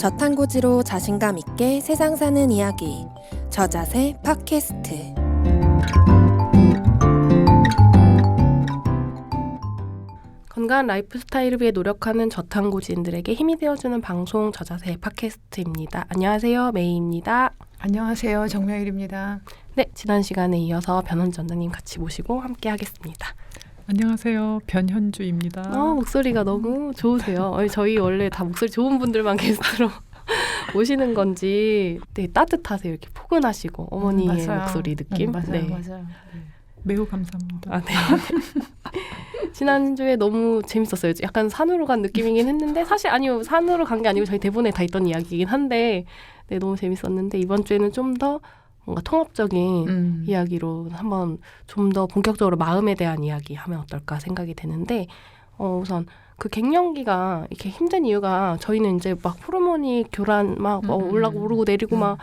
저탄고지로 자신감 있게 세상 사는 이야기 저자세 팟캐스트. 건강한 라이프 스타일을 위해 노력하는 저탄고지인들에게 힘이 되어주는 방송 저자세 팟캐스트입니다. 안녕하세요, 메이입니다. 안녕하세요, 정명일입니다. 네, 지난 시간에 이어서 변원지 원장님 같이 모시고 함께 하겠습니다. 안녕하세요, 변현주입니다. 목소리가 너무 좋으세요. 저희 원래 다 목소리 좋은 분들만 게스트로 오시는 건지 되게 따뜻하세요. 이렇게 포근하시고 어머니의 목소리 느낌. 맞아요, 네. 맞아요. 매우 감사합니다. 네. 지난주에 너무 재밌었어요. 약간 산으로 간 느낌이긴 했는데 사실 아니요, 산으로 간 게 아니고 저희 대본에 다 있던 이야기이긴 한데 네, 너무 재밌었는데 이번 주에는 좀 더 뭔가 통합적인 이야기로 한번 좀 더 본격적으로 마음에 대한 이야기 하면 어떨까 생각이 되는데 우선 그 갱년기가 이렇게 힘든 이유가 저희는 이제 막 호르몬이 교란 막 오르고 내리고 막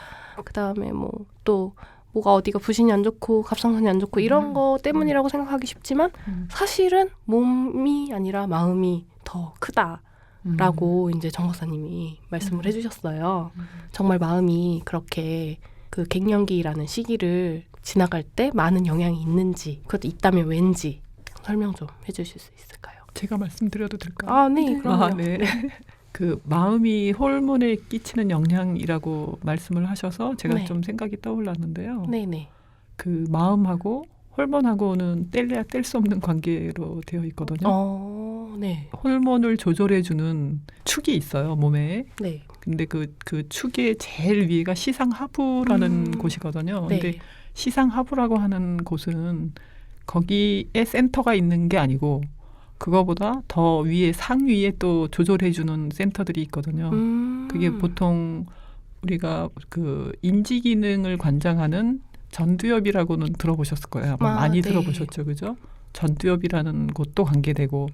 그다음에 뭐 또 뭐가 어디가 부신이 안 좋고 갑상선이 안 좋고 이런 거 때문이라고 생각하기 쉽지만 사실은 몸이 아니라 마음이 더 크다라고 이제 정 박사님이 말씀을 해주셨어요. 정말 마음이 그렇게 그 갱년기라는 시기를 지나갈 때 많은 영향이 있는지, 그것도 있다면 왠지 설명 좀 해주실 수 있을까요? 제가 말씀드려도 될까요? 네, 그럼요. 네. 그 마음이 호르몬에 끼치는 영향이라고 말씀을 하셔서 제가 네. 좀 생각이 떠올랐는데요. 네네. 그 마음하고 호르몬하고는 뗄래야 뗄 수 없는 관계로 되어 있거든요. 네. 호르몬을 조절해주는 축이 있어요, 몸에. 네. 근데 그 축의 제일 위에가 시상하부라는 곳이거든요. 네. 근데 시상하부라고 하는 곳은 거기에 센터가 있는 게 아니고 그거보다 더 위에 상위에 또 조절해주는 센터들이 있거든요. 그게 보통 우리가 그 인지 기능을 관장하는 전두엽이라고는 들어보셨을 거예요. 아마 많이 네. 들어보셨죠, 그죠? 전두엽이라는 곳도 관계되고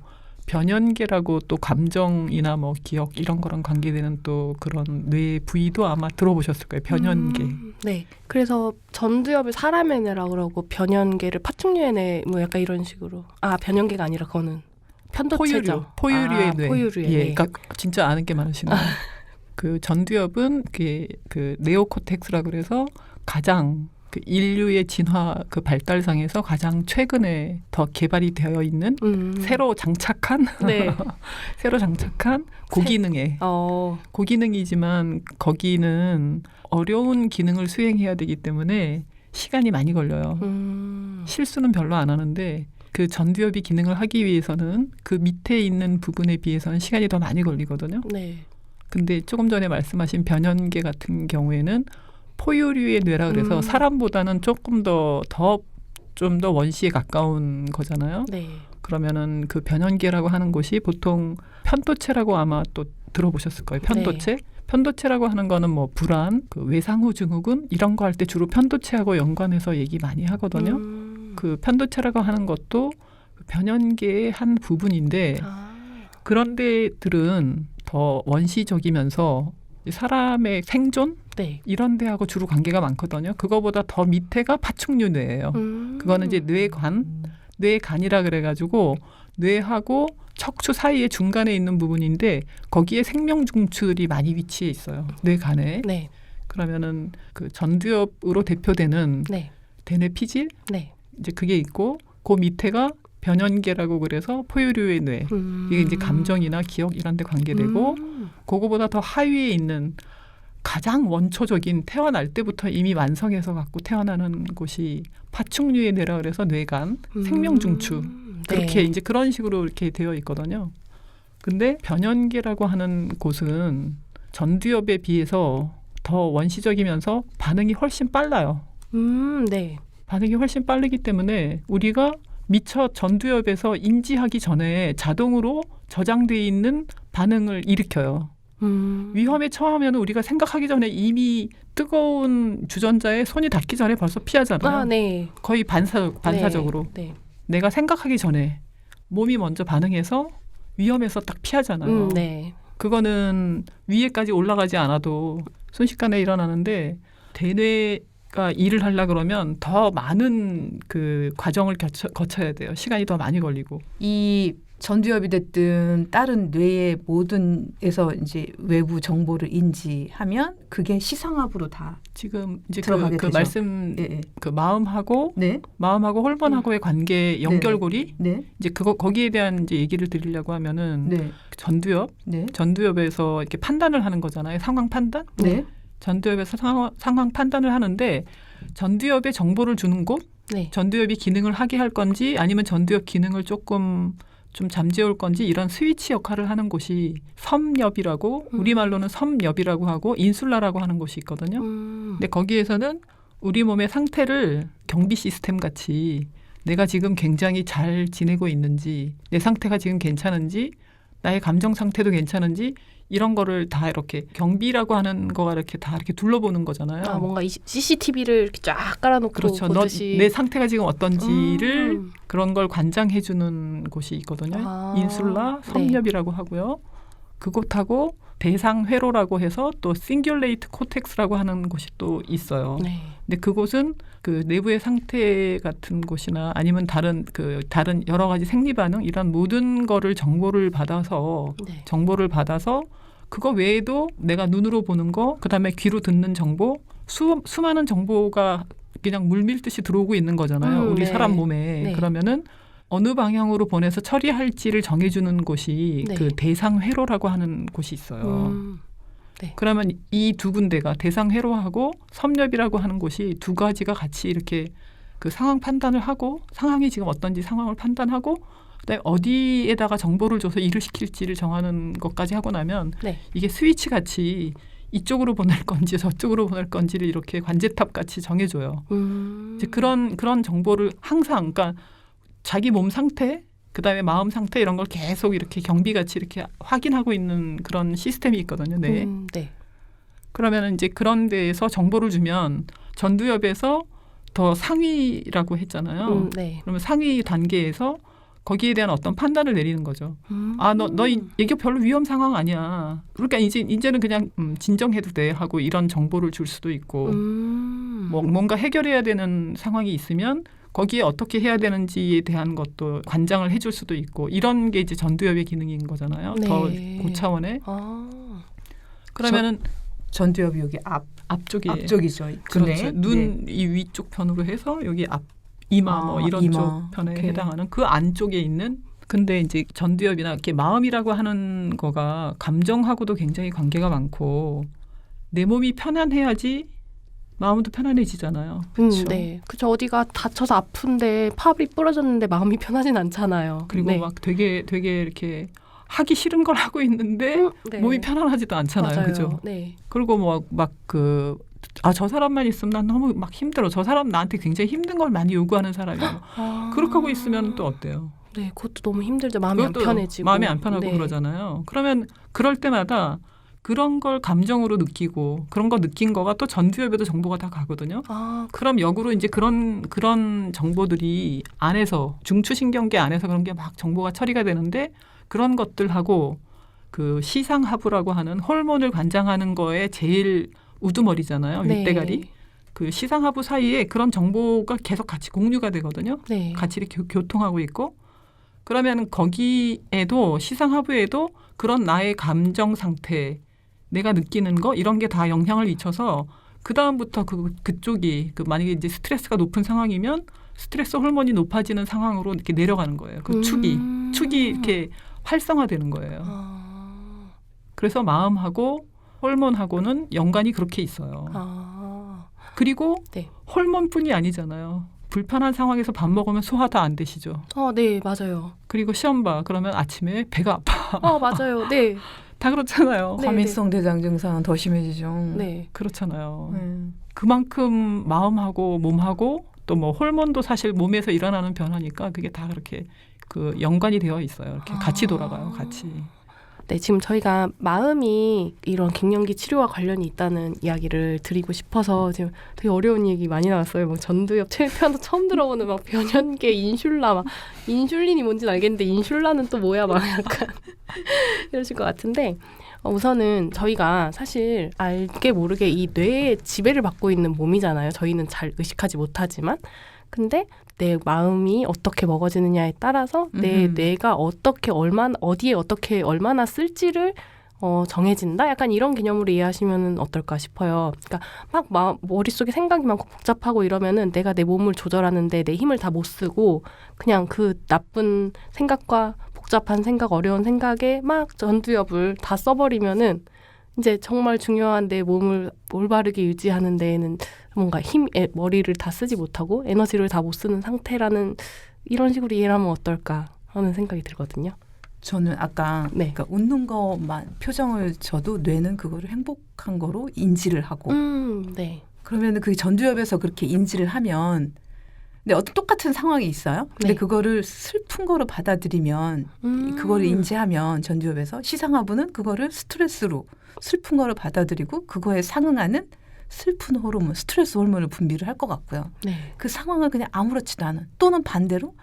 변연계라고 또 감정이나 뭐 기억 이런 거랑 관계되는 또 그런 뇌 부위도 아마 들어보셨을 거예요. 변연계. 네. 그래서 전두엽을 사람의 뇌라고 그러고 변연계를 파충류의 뇌 뭐 약간 이런 식으로. 변연계가 아니라 그거는 편도체죠. 포유류의 뇌. 포유류의 예, 뇌. 그러니까 진짜 아는 게 많으시네요. 그 전두엽은 그 네오코텍스라고 그래서 가장 그 인류의 진화 그 발달상에서 가장 최근에 더 개발이 되어 있는 새로 장착한 네. 새로 장착한 고기능의 고기능이지만 거기는 어려운 기능을 수행해야 되기 때문에 시간이 많이 걸려요. 실수는 별로 안 하는데 그 전두엽이 기능을 하기 위해서는 그 밑에 있는 부분에 비해서는 시간이 더 많이 걸리거든요. 네. 근데 조금 전에 말씀하신 변연계 같은 경우에는 포유류의 뇌라 그래서 사람보다는 조금 좀 더 원시에 가까운 거잖아요. 네. 그러면은 그 변연계라고 하는 곳이 보통 편도체라고 아마 또 들어보셨을 거예요. 편도체. 네. 편도체라고 하는 거는 뭐 불안, 그 외상후 증후군 이런 거 할 때 주로 편도체하고 연관해서 얘기 많이 하거든요. 그 편도체라고 하는 것도 변연계의 한 부분인데 그런 데들은 더 원시적이면서 사람의 생존 네. 이런 데하고 주로 관계가 많거든요. 그거보다 더 밑에가 파충류 뇌예요. 그거는 이제 뇌간이라 그래가지고 뇌하고 척추 사이에 중간에 있는 부분인데 거기에 생명 중추들이 많이 위치해 있어요. 뇌간에. 네. 그러면은 그 전두엽으로 대표되는 네. 대뇌 피질 네. 이제 그게 있고 그 밑에가 변연계라고 그래서 포유류의 뇌. 이게 이제 감정이나 기억 이런 데 관계되고 그거보다 더 하위에 있는 가장 원초적인 태어날 때부터 이미 완성해서 갖고 태어나는 곳이 파충류의 뇌라 그래서 뇌간, 생명중추 그렇게 네. 이제 그런 식으로 이렇게 되어 있거든요. 근데 변연계라고 하는 곳은 전두엽에 비해서 더 원시적이면서 반응이 훨씬 빨라요. 네. 반응이 훨씬 빠르기 때문에 우리가 미처 전두엽에서 인지하기 전에 자동으로 저장돼 있는 반응을 일으켜요. 위험에 처하면 우리가 생각하기 전에 이미 뜨거운 주전자에 손이 닿기 전에 벌써 피하잖아요. 네. 거의 반사적으로. 네. 내가 생각하기 전에 몸이 먼저 반응해서 위험해서 딱 피하잖아요. 네. 그거는 위에까지 올라가지 않아도 순식간에 일어나는데 대뇌가 일을 하려 그러면 더 많은 그 과정을 거쳐야 돼요. 시간이 더 많이 걸리고. 이 전두엽이 됐든 다른 뇌의 모든에서 이제 외부 정보를 인지하면 그게 시상합으로 다 지금 이제 들어가게 그 되죠. 말씀 네. 그 마음하고 네. 호르몬하고의 관계 연결고리 네. 이제 거기에 대한 이제 얘기를 드리려고 하면은 네. 전두엽에서 이렇게 판단을 하는 거잖아요. 상황 판단. 네. 전두엽에서 상황 판단을 하는데 전두엽에 정보를 주는 곳, 네. 전두엽이 기능을 하게 할 건지 아니면 전두엽 기능을 조금 좀 잠재울 건지 이런 스위치 역할을 하는 곳이 섬엽이라고 우리말로는 섬엽이라고 하고 인슐라라고 하는 곳이 있거든요. 근데 거기에서는 우리 몸의 상태를 경비 시스템 같이 내가 지금 굉장히 잘 지내고 있는지 내 상태가 지금 괜찮은지 나의 감정 상태도 괜찮은지 이런 거를 다 이렇게 경비라고 하는 거가 이렇게 다 이렇게 둘러보는 거잖아요. 아, 뭔가 CCTV를 이렇게 쫙 깔아놓고 그렇죠. 보듯이. 내 상태가 지금 어떤지를 그런 걸 관장해 주는 곳이 있거든요. 아, 인슐라 섬엽이라고 하고요. 그곳하고 대상회로라고 해서 또 싱귤레이트 코텍스라고 하는 곳이 또 있어요. 네. 근데 그곳은 그 내부의 상태 같은 곳이나 아니면 다른 여러 가지 생리 반응 이런 모든 거를 정보를 받아서 그거 외에도 내가 눈으로 보는 거, 그다음에 귀로 듣는 정보, 수많은 정보가 그냥 물밀듯이 들어오고 있는 거잖아요. 우리 네. 사람 몸에. 네. 그러면은 어느 방향으로 보내서 처리할지를 정해주는 곳이 네. 그 대상회로라고 하는 곳이 있어요. 네. 그러면 이 두 군데가 대상회로하고 섬엽이라고 하는 곳이 두 가지가 같이 이렇게 그 상황 판단을 하고 상황이 지금 어떤지 상황을 판단하고 그다음에 어디에다가 정보를 줘서 일을 시킬지를 정하는 것까지 하고 나면 네. 이게 스위치 같이 이쪽으로 보낼 건지 저쪽으로 보낼 건지를 이렇게 관제탑 같이 정해줘요. 이제 그런 정보를 항상 그러니까 자기 몸 상태 그다음에 마음 상태 이런 걸 계속 이렇게 경비같이 이렇게 확인하고 있는 그런 시스템이 있거든요. 네. 네. 그러면 이제 그런 데에서 정보를 주면 전두엽에서 더 상위라고 했잖아요. 네. 그러면 상위 단계에서 거기에 대한 어떤 판단을 내리는 거죠. 너 이게 별로 위험 상황 아니야. 그러니까 이제는 그냥 진정해도 돼 하고 이런 정보를 줄 수도 있고 뭔가 해결해야 되는 상황이 있으면 거기에 어떻게 해야 되는지에 대한 것도 관장을 해줄 수도 있고 이런 게 이제 전두엽의 기능인 거잖아요. 네. 더 고차원의. 그러면은 전두엽이 여기 앞쪽이죠. 그렇죠. 눈 이 위쪽 편으로 해서 여기 이마 뭐 이런 이마. 쪽 편에 오케이. 해당하는 그 안쪽에 있는 근데 이제 전두엽이나 이렇게 마음이라고 하는 거가 감정하고도 굉장히 관계가 많고 내 몸이 편안해야지 마음도 편안해지잖아요. 그렇죠. 네. 그쵸. 어디가 다쳐서 아픈데 팔이 부러졌는데 마음이 편하진 않잖아요. 그리고 네. 막 되게 이렇게 하기 싫은 걸 하고 있는데 네. 몸이 편안하지도 않잖아요. 맞아요. 그죠? 네. 그리고 저 사람만 있으면 난 너무 막 힘들어. 저 사람 나한테 굉장히 힘든 걸 많이 요구하는 사람이야. 그렇게 하고 있으면 또 어때요? 네, 그것도 너무 힘들죠. 마음이 안 편해지고. 마음이 안 편하고 네. 그러잖아요. 그러면 그럴 때마다 그런 걸 감정으로 느끼고 그런 거 느낀 거가 또 전두엽에도 정보가 다 가거든요. 그럼 역으로 이제 그런 정보들이 안에서 중추신경계 안에서 그런 게 막 정보가 처리가 되는데 그런 것들하고 그 시상하부라고 하는 호르몬을 관장하는 거에 제일 우두머리잖아요. 네. 윗대가리. 그 시상하부 사이에 그런 정보가 계속 같이 공유가 되거든요. 네. 같이 이렇게 교통하고 있고 그러면 거기에도 시상하부에도 그런 나의 감정 상태 내가 느끼는 거 이런 게 다 영향을 미쳐서 그 다음부터 그쪽이 만약에 이제 스트레스가 높은 상황이면 스트레스 호르몬이 높아지는 상황으로 이렇게 내려가는 거예요. 그 축이 이렇게 활성화되는 거예요. 그래서 마음하고 호르몬하고는 연관이 그렇게 있어요. 그리고 네. 호르몬뿐이 아니잖아요. 불편한 상황에서 밥 먹으면 소화도 안 되시죠. 네, 맞아요. 그리고 시험 봐. 그러면 아침에 배가 아파. 맞아요. 네. 다 그렇잖아요. 네. 과민성 대장 증상은 더 심해지죠. 네. 그렇잖아요. 그만큼 마음하고 몸하고 또 뭐 호르몬도 사실 몸에서 일어나는 변화니까 그게 다 그렇게 그 연관이 되어 있어요. 이렇게 같이 돌아가요. 같이. 네, 지금 저희가 마음이 이런 갱년기 치료와 관련이 있다는 이야기를 드리고 싶어서 지금 되게 어려운 얘기 많이 나왔어요. 막 전두엽 최편도 처음 들어보는 막 변연계 인슐라 막 인슐린이 뭔지는 알겠는데 인슐라는 또 뭐야 막 약간 이러실 것 같은데 우선은 저희가 사실 알게 모르게 이 뇌의 지배를 받고 있는 몸이잖아요. 저희는 잘 의식하지 못하지만 근데 내 마음이 어떻게 먹어지느냐에 따라서 내 뇌가 어떻게 어디에 어떻게 얼마나 쓸지를 정해진다? 약간 이런 개념으로 이해하시면 어떨까 싶어요. 그러니까 막 머릿속에 생각이 많고 복잡하고 이러면은 내가 내 몸을 조절하는데 내 힘을 다 못 쓰고 그냥 그 나쁜 생각과 복잡한 생각, 어려운 생각에 막 전두엽을 다 써버리면은 이제 정말 중요한 내 몸을 올바르게 유지하는 데에는 뭔가 머리를 다 쓰지 못하고 에너지를 다 못 쓰는 상태라는 이런 식으로 이해를 하면 어떨까 하는 생각이 들거든요. 저는 아까 그러니까 웃는 것만 표정을 줘도 뇌는 그거를 행복한 거로 인지를 하고 네. 그러면 그 전두엽에서 그렇게 인지를 하면 근데 똑같은 상황이 있어요. 근데 그거를 슬픈 거로 받아들이면 그거를 인지하면 전두엽에서 시상하부는 그거를 스트레스로 슬픈 거를 받아들이고 그거에 상응하는 슬픈 호르몬, 스트레스 호르몬을 분비를 할 것 같고요. 네. 그 상황을 그냥 아무렇지도 않은 또는 반대로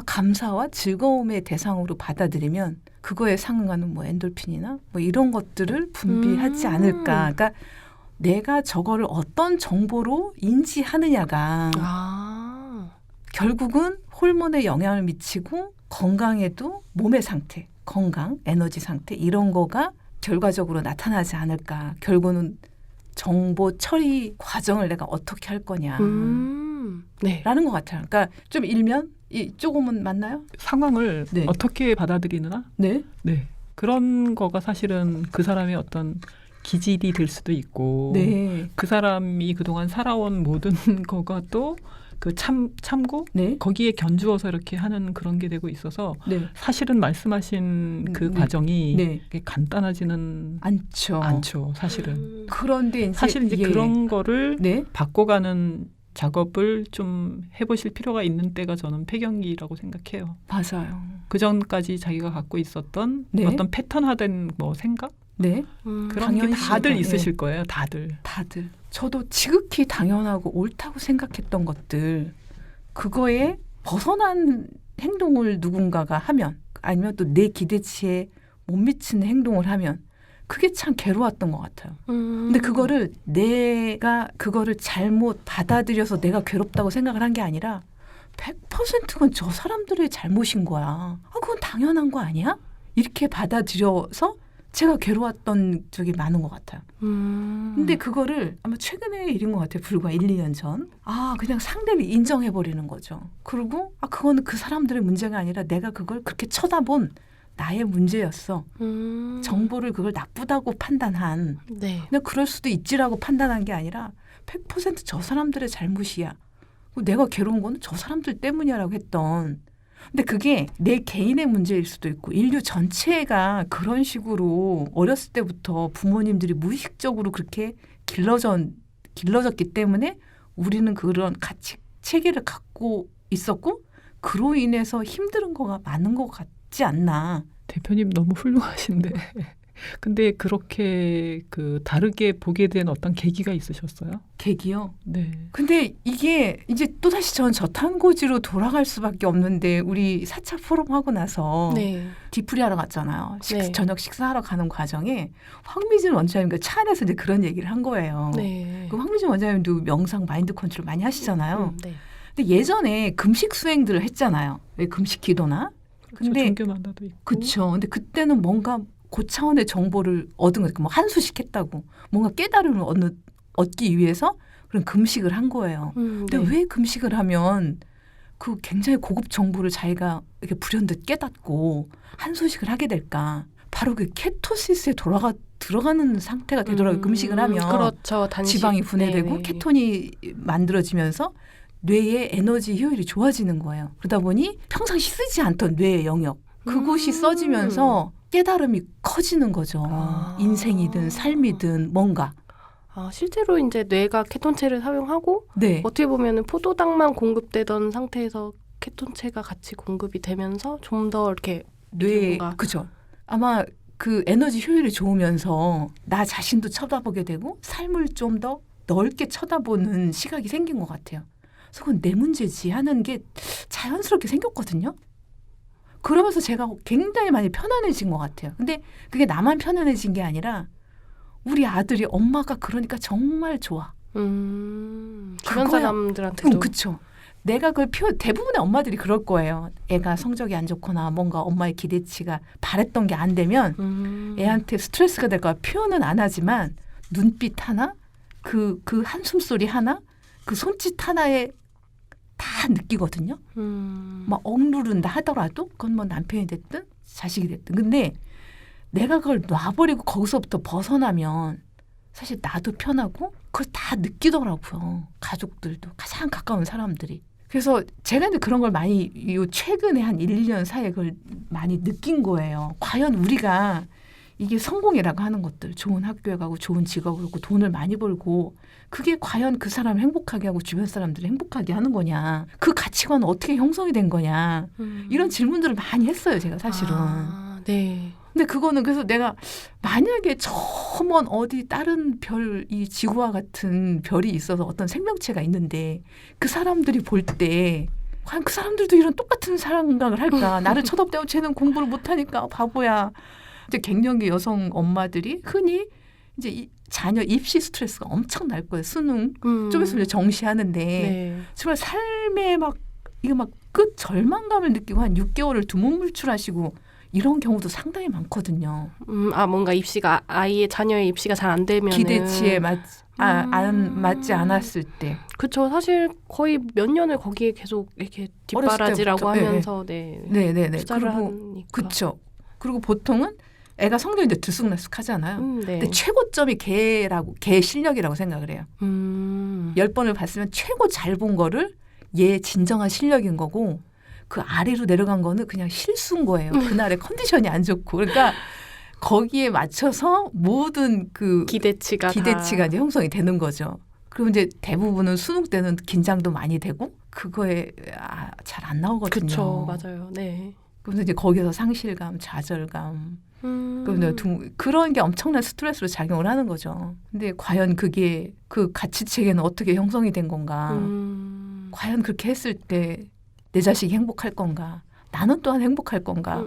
감사와 즐거움의 대상으로 받아들이면 그거에 상응하는 뭐 엔돌핀이나 뭐 이런 것들을 분비하지 않을까. 그러니까 내가 저거를 어떤 정보로 인지하느냐가 결국은 호르몬에 영향을 미치고 건강에도 몸의 상태, 건강, 에너지 상태 이런 거가 결과적으로 나타나지 않을까. 결국은 정보 처리 과정을 내가 어떻게 할 거냐. 네. 라는 것 같아요. 그러니까 좀 일면 조금은 맞나요? 상황을 어떻게 받아들이느냐? 네. 그런 거가 사실은 그 사람의 어떤 기질이 될 수도 있고 그 사람이 그동안 살아온 모든 거가 또 그 참고 거기에 견주어서 이렇게 하는 그런 게 되고 있어서 사실은 말씀하신 그 과정이 간단하지는 않죠. 사실은. 그런데 이제 사실 이제 그런 거를 바꿔가는 작업을 좀 해보실 필요가 있는 때가 저는 폐경기라고 생각해요. 맞아요. 그 전까지 자기가 갖고 있었던 어떤 패턴화된 뭐 생각? 그런 게 다들 있으실 거예요. 다들. 저도 지극히 당연하고 옳다고 생각했던 것들 그거에 벗어난 행동을 누군가가 하면 아니면 또 내 기대치에 못 미치는 행동을 하면 그게 참 괴로웠던 것 같아요. 근데 그거를 내가 그거를 잘못 받아들여서 내가 괴롭다고 생각을 한 게 아니라 100% 그건 저 사람들의 잘못인 거야. 그건 당연한 거 아니야? 이렇게 받아들여서 제가 괴로웠던 적이 많은 것 같아요. 근데 그거를 아마 최근의 일인 것 같아요. 불과 1, 2년 전. 그냥 상대를 인정해버리는 거죠. 그리고 그거는 그 사람들의 문제가 아니라 내가 그걸 그렇게 쳐다본 나의 문제였어. 정보를 그걸 나쁘다고 판단한. 근데 그럴 수도 있지라고 판단한 게 아니라 100% 저 사람들의 잘못이야. 내가 괴로운 거는 저 사람들 때문이라고 했던. 근데 그게 내 개인의 문제일 수도 있고 인류 전체가 그런 식으로 어렸을 때부터 부모님들이 무의식적으로 그렇게 길러졌기 때문에 우리는 그런 가치 체계를 갖고 있었고 그로 인해서 힘든 거가 많은 것 같지 않나. 대표님 너무 훌륭하신데 근데 그렇게 다르게 보게 된 어떤 계기가 있으셨어요? 계기요? 네. 근데 이게 이제 또다시 전 저탄고지로 돌아갈 수밖에 없는데 우리 4차 포럼 하고 나서 뒤풀이 하러 갔잖아요. 저녁 식사하러 가는 과정에 황미진 원장님과 차 안에서 이제 그런 얘기를 한 거예요. 그 황미진 원장님도 명상 마인드 컨트롤 많이 하시잖아요. 근데 예전에 금식 수행들을 했잖아요. 왜 금식 기도나? 근데 종교 만다도 있고. 그렇죠. 근데 그때는 뭔가 고차원의 정보를 얻은 거니까 뭐 한수식 했다고 뭔가 깨달음을 얻기 위해서 그런 금식을 한 거예요. 근데 왜 금식을 하면 그 굉장히 고급 정보를 자기가 이렇게 불현듯 깨닫고 한수식을 하게 될까? 바로 그 케토시스에 들어가는 상태가 되더라고요. 금식을 하면 그렇죠. 지방이 분해되고 케톤이 만들어지면서 뇌의 에너지 효율이 좋아지는 거예요. 그러다 보니 평상시 쓰지 않던 뇌의 영역 그곳이 써지면서 깨달음이 커지는 거죠. 인생이든 삶이든 뭔가. 실제로 이제 뇌가 케톤체를 사용하고 어떻게 보면은 포도당만 공급되던 상태에서 케톤체가 같이 공급이 되면서 좀 더 이렇게 뇌 그죠. 아마 그 에너지 효율이 좋으면서 나 자신도 쳐다보게 되고 삶을 좀 더 넓게 쳐다보는 시각이 생긴 것 같아요. 그래서 그건 내 문제지 하는 게 자연스럽게 생겼거든요. 그러면서 제가 굉장히 많이 편안해진 것 같아요. 근데 그게 나만 편안해진 게 아니라 우리 아들이 엄마가 그러니까 정말 좋아. 주변 사람들한테도. 그렇죠. 내가 그걸 대부분의 엄마들이 그럴 거예요. 애가 성적이 안 좋거나 뭔가 엄마의 기대치가 바랬던 게 안 되면 애한테 스트레스가 될까 표현은 안 하지만 눈빛 하나, 그 한숨 소리 하나, 그 손짓 하나에 다 느끼거든요. 막 억누른다 하더라도 그건 뭐 남편이 됐든 자식이 됐든. 근데 내가 그걸 놔버리고 거기서부터 벗어나면 사실 나도 편하고 그걸 다 느끼더라고요. 가족들도 가장 가까운 사람들이. 그래서 제가 이제 그런 걸 많이 최근에 한 1, 2년 사이에 그걸 많이 느낀 거예요. 과연 우리가 이게 성공이라고 하는 것들, 좋은 학교에 가고 좋은 직업을 얻고 돈을 많이 벌고 그게 과연 그 사람을 행복하게 하고 주변 사람들을 행복하게 하는 거냐. 그 가치관은 어떻게 형성이 된 거냐. 이런 질문들을 많이 했어요. 제가 사실은. 네. 근데 그거는 그래서 내가 만약에 저 먼 어디 다른 별, 이 지구와 같은 별이 있어서 어떤 생명체가 있는데 그 사람들이 볼 때 과연 그 사람들도 이런 똑같은 생각을 할까. 나를 쳐다보고 쟤는 공부를 못하니까 바보야. 이제 갱년기 여성 엄마들이 흔히 이제 이 자녀 입시 스트레스가 엄청 날 거예요. 수능 좀 있으면 이제 정시하는데 네. 정말 삶에 막 이거 막 끝 절망감을 느끼고 한 6개월을 두문불출하시고 이런 경우도 상당히 많거든요. 뭔가 입시가 아이의 자녀의 입시가 잘 안 되면 기대치에 안 맞지 않았을 때. 그렇죠. 사실 거의 몇 년을 거기에 계속 이렇게 뒷바라지라고 하면서 네네네. 투자를 그리고 하니까. 그렇죠. 그리고 보통은 애가 성적이 이제 들쑥날쑥하잖아요. 네. 근데 최고점이 걔 실력이라고 생각을 해요. 10번을 봤으면 최고 잘 본 거를 얘 진정한 실력인 거고 그 아래로 내려간 거는 그냥 실수인 거예요. 그날의 컨디션이 안 좋고. 그러니까 거기에 맞춰서 모든 그 기대치가 이제 형성이 되는 거죠. 그럼 이제 대부분은 수능 때는 긴장도 많이 되고 그거에 잘 안 나오거든요. 그렇죠. 맞아요. 네. 그래서 이제 거기서 상실감, 좌절감 그런 게 엄청난 스트레스로 작용을 하는 거죠. 근데 과연 그게 그 가치체계는 어떻게 형성이 된 건가? 과연 그렇게 했을 때 내 자식이 행복할 건가? 나는 또한 행복할 건가?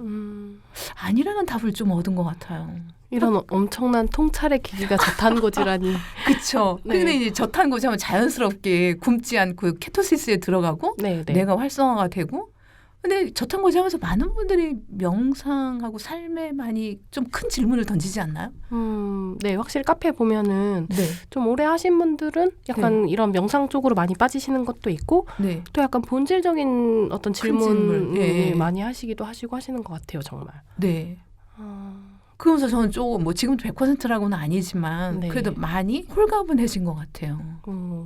아니라는 답을 좀 얻은 것 같아요. 이런 엄청난 통찰의 기기가 저탄고지라니. 그렇죠. 네. 근데 이제 저탄고지 하면 자연스럽게 굶지 않고 케토시스에 들어가고 네. 내가 활성화가 되고 근데 저탄고지 하면서 많은 분들이 명상하고 삶에 많이 좀 큰 질문을 던지지 않나요? 네, 확실히 카페 보면은 네. 좀 오래 하신 분들은 약간 이런 명상 쪽으로 많이 빠지시는 것도 있고 네. 또 약간 본질적인 어떤 질문을 네. 많이 하시기도 하시고 하시는 것 같아요, 정말. 네. 그러면서 저는 조금 뭐 지금도 100%라고는 아니지만 네. 그래도 많이 홀가분해진 것 같아요.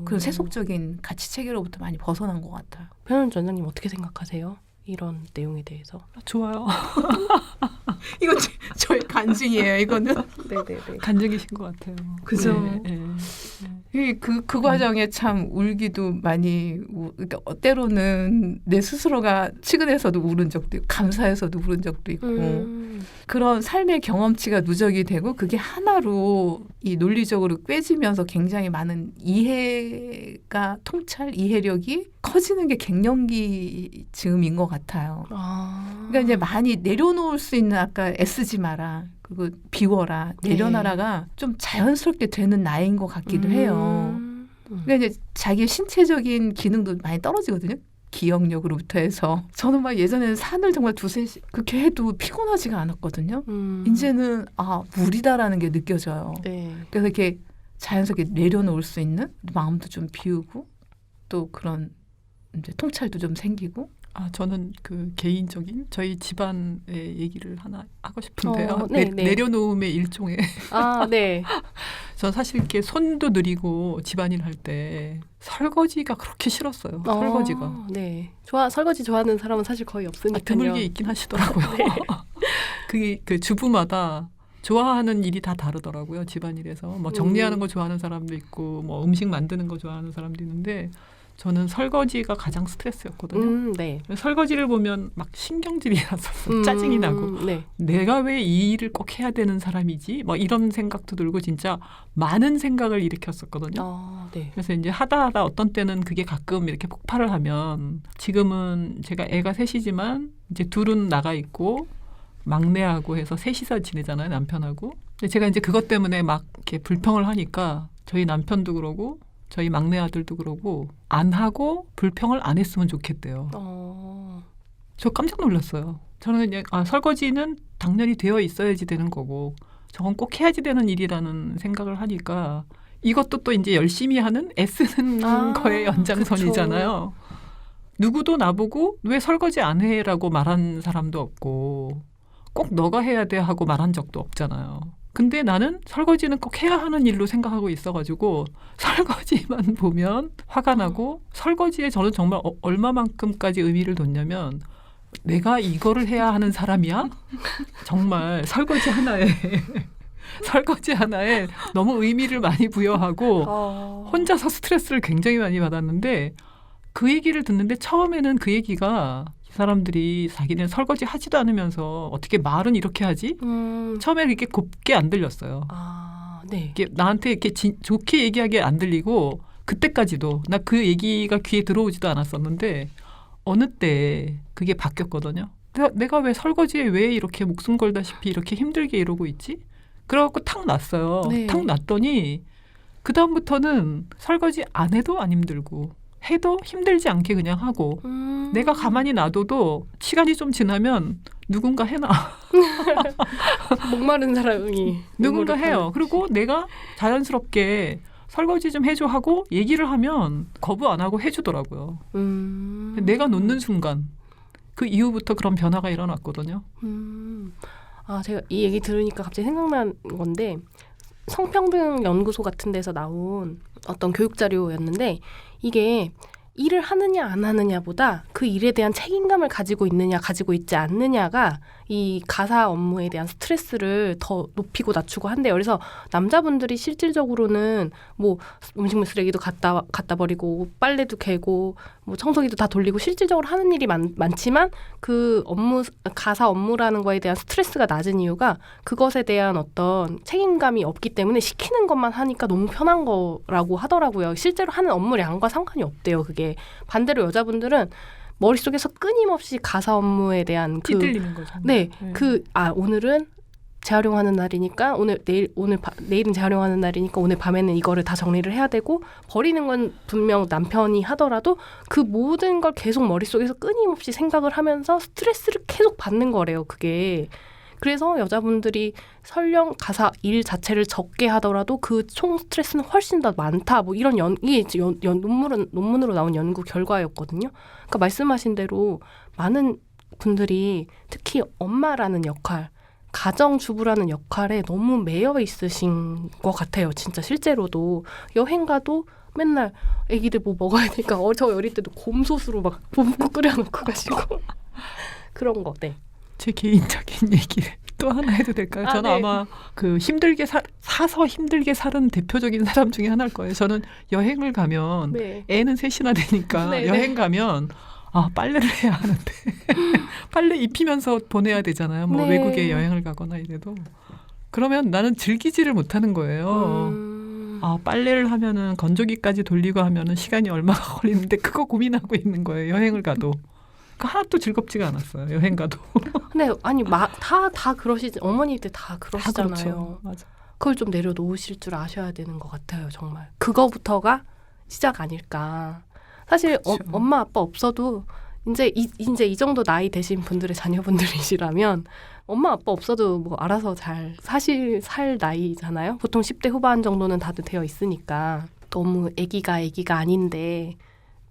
그런 세속적인 가치 체계로부터 많이 벗어난 것 같아요. 변호인 원장님 어떻게 생각하세요? 이런 내용에 대해서. 좋아요. 이거 저의 간증이에요. 이거는. 네네네. 간증이신 것 같아요. 그죠. 네. 그 과정에 참 울기도 많이 그러니까 때로는 내 스스로가 측은해서도 울은 적도 있고 감사해서도 울은 적도 있고 그런 삶의 경험치가 누적이 되고 그게 하나로 이 논리적으로 꿰지면서 굉장히 많은 이해가 통찰 이해력이 커지는 게 갱년기 즈음인 것 같아요. 그러니까 이제 많이 내려놓을 수 있는 아까 애쓰지 마라. 그리고 비워라. 내려놔라가 좀 자연스럽게 되는 나이인 것 같기도 해요. 그러니까 이제 자기 신체적인 기능도 많이 떨어지거든요. 기억력으로부터 해서. 저는 막 예전에는 산을 정말 2-3시 그렇게 해도 피곤하지가 않았거든요. 이제는 무리다라는 게 느껴져요. 네. 그래서 이렇게 자연스럽게 내려놓을 수 있는 마음도 좀 비우고 또 그런 이제 통찰도 좀 생기고. 저는 그 개인적인 저희 집안의 얘기를 하나 하고 싶은데요. 네. 내려놓음의 일종의. 네. 전 사실 이렇게 손도 느리고 집안일 할 때 설거지가 그렇게 싫었어요. 설거지가. 네. 설거지 좋아하는 사람은 사실 거의 없으니까요. 드물게 있긴 하시더라고요. 네. 그게 그 주부마다 좋아하는 일이 다 다르더라고요. 집안일에서. 뭐 정리하는 거 좋아하는 사람도 있고 뭐 음식 만드는 거 좋아하는 사람도 있는데 저는 설거지가 가장 스트레스였거든요. 네. 설거지를 보면 막 신경질이 나서 짜증이 나고 네. 내가 왜 이 일을 꼭 해야 되는 사람이지? 뭐 이런 생각도 들고 진짜 많은 생각을 일으켰었거든요. 네. 그래서 이제 하다 어떤 때는 그게 가끔 이렇게 폭발을 하면 지금은 제가 애가 셋이지만 이제 둘은 나가 있고 막내하고 해서 셋이서 지내잖아요. 남편하고. 근데 제가 이제 그것 때문에 막 이렇게 불평을 하니까 저희 남편도 그러고 저희 막내 아들도 그러고 안 하고 불평을 안 했으면 좋겠대요. 저 깜짝 놀랐어요. 저는 그냥 설거지는 당연히 되어 있어야지 되는 거고 저건 꼭 해야지 되는 일이라는 생각을 하니까 이것도 또 이제 열심히 하는 애쓰는 거의 연장선이잖아요. 그쵸. 누구도 나보고 왜 설거지 안 해라고 말한 사람도 없고 꼭 너가 해야 돼 하고 말한 적도 없잖아요. 근데 나는 설거지는 꼭 해야 하는 일로 생각하고 있어가지고 설거지만 보면 화가 나고 설거지에 저는 정말 얼마만큼까지 의미를 뒀냐면 내가 이거를 해야 하는 사람이야? 정말 설거지 하나에 너무 의미를 많이 부여하고 혼자서 스트레스를 굉장히 많이 받았는데 그 얘기를 듣는데 처음에는 그 얘기가 사람들이 자기는 설거지 하지도 않으면서 어떻게 말은 이렇게 하지? 처음에 이렇게 곱게 안 들렸어요. 네. 이게 나한테 이렇게 좋게 얘기하게 안 들리고 그때까지도 나 그 얘기가 귀에 들어오지도 않았었는데 어느 때 그게 바뀌었거든요. 내가 왜 설거지에 왜 이렇게 목숨 걸다시피 이렇게 힘들게 이러고 있지? 그래갖고 탁 났어요. 네. 탁 났더니 그 다음부터는 설거지 안 해도 안 힘들고 해도 힘들지 않게 그냥 하고 내가 가만히 놔둬도 시간이 좀 지나면 누군가 해놔. 목마른 사람이 누군가 해요. 그리고 내가 자연스럽게 설거지 좀 해줘 하고 얘기를 하면 거부 안 하고 해주더라고요. 내가 놓는 순간 그 이후부터 그런 변화가 일어났거든요. 제가 이 얘기 들으니까 갑자기 생각난 건데 성평등 연구소 같은 데서 나온 어떤 교육 자료였는데 이게 일을 하느냐 안 하느냐보다 그 일에 대한 책임감을 가지고 있느냐 가지고 있지 않느냐가 이 가사 업무에 대한 스트레스를 더 높이고 낮추고 한대요. 그래서 남자분들이 실질적으로는 뭐 음식물 쓰레기도 갖다 버리고 빨래도 개고 뭐 청소기도 다 돌리고 실질적으로 하는 일이 많지만 그 가사 업무라는 거에 대한 스트레스가 낮은 이유가 그것에 대한 어떤 책임감이 없기 때문에 시키는 것만 하니까 너무 편한 거라고 하더라고요. 실제로 하는 업무량과 상관이 없대요. 그게 반대로 여자분들은 머릿속에서 끊임없이 가사 업무에 대한 찌들리는 거죠. 네. 오늘은 재활용하는 날이니까 내일은 재활용하는 날이니까 오늘 밤에는 이거를 다 정리를 해야 되고 버리는 건 분명 남편이 하더라도 그 모든 걸 계속 머릿속에서 끊임없이 생각을 하면서 스트레스를 계속 받는 거래요. 그게. 그래서 여자분들이 설령 가사 일 자체를 적게 하더라도 그 총 스트레스는 훨씬 더 많다. 뭐 이런 이게 논문으로 나온 연구 결과였거든요. 그러니까 말씀하신 대로 많은 분들이 특히 엄마라는 역할, 가정주부라는 역할에 너무 매여 있으신 것 같아요. 진짜 실제로도 여행 가도 맨날 애기들 뭐 먹어야 되니까 저 어릴 때도 곰소스로 막 볶고 끓여놓고 가시고 그런 거. 네. 제 개인적인 얘기를 또 하나 해도 될까요? 저는 네. 아마 그 힘들게 사서 힘들게 사는 대표적인 사람 중에 하나일 거예요. 저는 여행을 가면 네. 애는 셋이나 되니까 네, 여행 가면 빨래를 해야 하는데 빨래 입히면서 보내야 되잖아요. 뭐 네. 외국에 여행을 가거나 이래도. 그러면 나는 즐기지를 못하는 거예요. 빨래를 하면은 건조기까지 돌리고 하면은 시간이 얼마가 걸리는데 그거 고민하고 있는 거예요. 여행을 가도. 하나도 즐겁지가 않았어요. 여행 가도. 근데 아니 다 그러시지 어머니들 다 그러시잖아요. 다 그렇죠. 맞아. 그걸 좀 내려놓으실 줄 아셔야 되는 것 같아요. 정말 그거부터가 시작 아닐까. 사실 그렇죠. 엄마 아빠 없어도 이제 이 정도 나이 되신 분들의 자녀분들이시라면 엄마 아빠 없어도 뭐 알아서 잘 살 나이잖아요. 보통 10대 후반 정도는 다들 되어 있으니까 너무 애기가 아닌데.